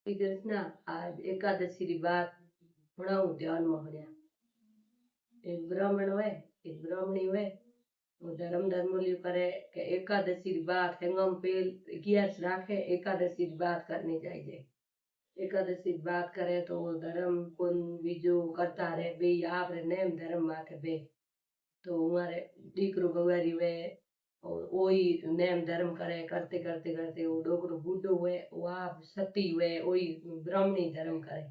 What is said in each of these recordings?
श्री कृष्णा आज एकादशी री बात सुनाऊं ध्यान में हणिया। एक ब्राह्मण हुए, एक ब्राह्मणी हुए, वो धर्म धर्मोली करे के एकादशी री बात हेंगम पेल 11 राखे एकादशी री बात करनी चाहिए। एकादशी री बात करे तो धर्म कोन बीजो करता रहे बे आप रे नेम धर्म माथे बे तो हमारे दीकरो बगवारी वे और वही नेम धर्म करे करते करते करते वो डोकरो बूढ़ो हुए वो आप सती हुए वही ब्राह्मणी धर्म करे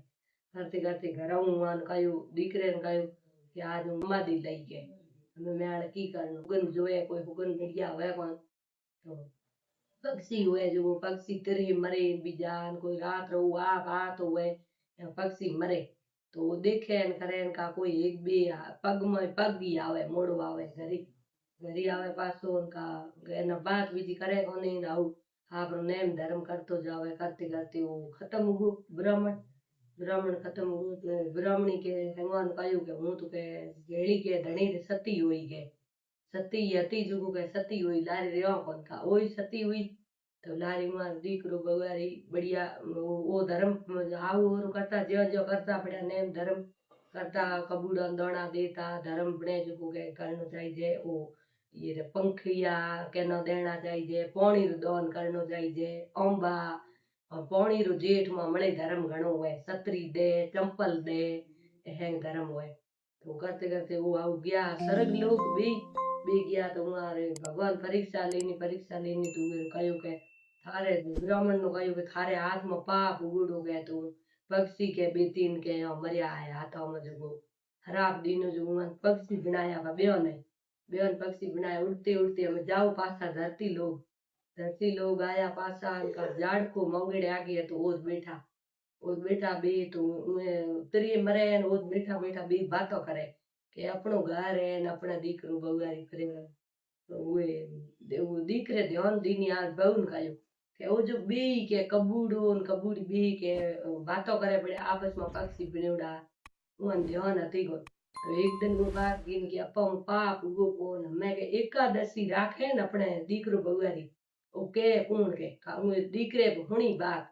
करते करते घर मान कयो दीकरे ने कयो कि आज हूँ समाधि लई गए हमें मैं की करना हुगन जोए कोई हुगन बढ़िया हुए कौन तो पक्षी हुए जो पक्षी तिरी मरे बीजान कोई रात रो आप आत हुए पक्षी मरे तो वो देखे न करे न का कोई एक बे पग में पग ही आवे मोड़ो आवे घरी आवे पासो उनका एना बात बीजी करे कोनी ना आपरो नेम धर्म करतो जावे करते करते वो खत्म हो ब्राह्मण ब्राह्मण खत्म हो तो ब्राह्मणी के भगवान कयो के हूँ तो के गेली के धणी रे सती हुई के सती हती जुगु के सती हुई लारी रे कोन का ओई सती हुई तो लारी मार दीकरो बगारी बढ़िया वो धर्म हाउ और करता जो जो करता पड़ा नेम धर्म करता कबूड़ा दोना देता धर्म बने जुगु के करनो चाहिए वो ये रे पंखिया केनो देना चाहिए पानी रो दान करनो चाहिए अंबा और पानी रो जेठ में मणे धर्म घणो हुए छतरी दे चंपल दे हेंग धर्म हुए तो करते करते वो आउ गया सरग लोग भी गया तो हमारे भगवान परीक्षा लेनी तो वे कयो के थारे ब्राह्मण नो कयो के थारे हाथ में पाप उगड़ो गए तो पक्षी के बेतीन के मरिया है हाथों में जो खराब दिनों जो पक्षी बनाया बेवन पक्षी बनाया उड़ते उड़ते हम जाओ पासा धरती लोग आया पासा उनका झाड़ को मंगड़े आ गया तो ओस बैठा बे तो उतरी मरे ओस बैठा बैठा बे बातों करे कि अपनो घर है न अपना दीकरो बउआरी करे तो वो दीकरे ध्यान दीनी आज बहुन कयो कि वो जो बे के कबूड़ो न कबूड़ी बे के बातों करे पड़े आपस में पक्षी बनेड़ा उन ध्यान हती को तो एक दिन वो बात गिन के अपन पाप उगो कोन मैं के एकादशी राखे न अपने दीकरो बउआरी ओके कौन के दीकरे हुणी बात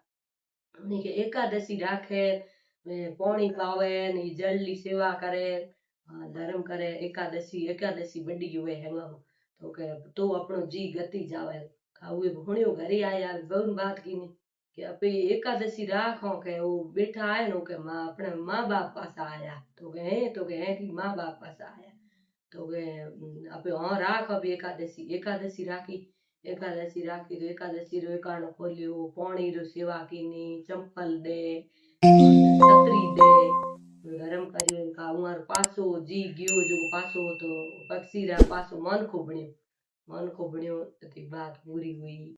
उन्हीं के एकादशी राखे पानी पावे नी जल ली सेवा करे धर्म करे एकादशी बड़ी हुए हेंगा तो के तो अपनो जी गति जावे खावे हुणियो घरे आया बहुन बात की कि अपे एकादशी राखो के वो बैठा आए नो के मां अपने माँ बाप पास आया तो के कि माँ बाप पास आया तो के अपे हाँ राख अब एकादशी राखी तो एकादशी रो एकाणो खोलियो पानी रो सेवा कीनी चंपल दे छतरी दे गरम करियो का उमार पासो जी गयो जो पासो तो पक्षी रा पासो मन को बण्यो तो बात पूरी हुई।